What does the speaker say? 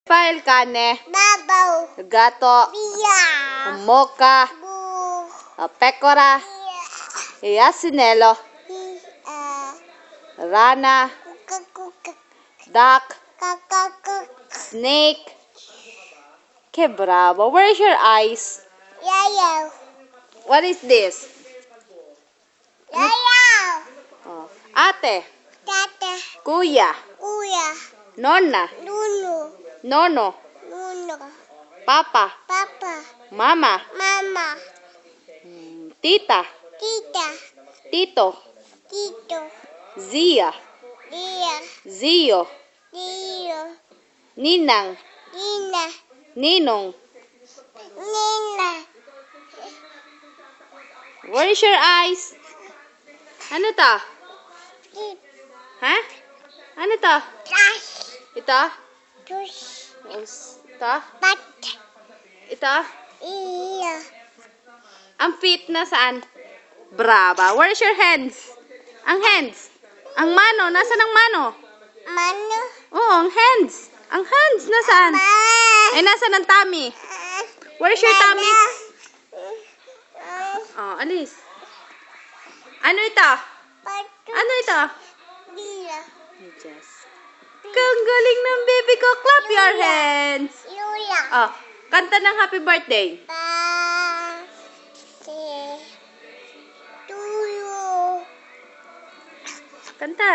File cane, Babaw. gato, Biya. moka, Bu. pecora, asinello, rana, Kakukak. duck, Kakakuk. snake. Que bravo. Where's your eyes? Yayaw. What is this? Yayaw. Oh. Ate, Tata. kuya, Kuya. nonna, Lulu. nono, Lulu. papa, Papa. mama, Mama. tita, Tita. tito, Tito. zia, Dia. zio, Dio. ninang, Nina. ninong. Nina. Where is your eyes? Ano to? Ha? Ano to? Trash. Ito? Tush. Ito? Bat. Ito? Iya. Ang feet na saan? Brava. Where is your hands? Ang hands. Ang mano. Nasaan ang mano? Mano. Oo, ang hands. Ang hands. Nasaan? Eh, nasaan ang tummy? Where's your tummy? Oh, alis. Ano ito? Ano ito? Dia. Yes. Kang galing ng baby ko. Clap your hands. Lula. Oh, kanta ng happy birthday. Tuyo. Kanta.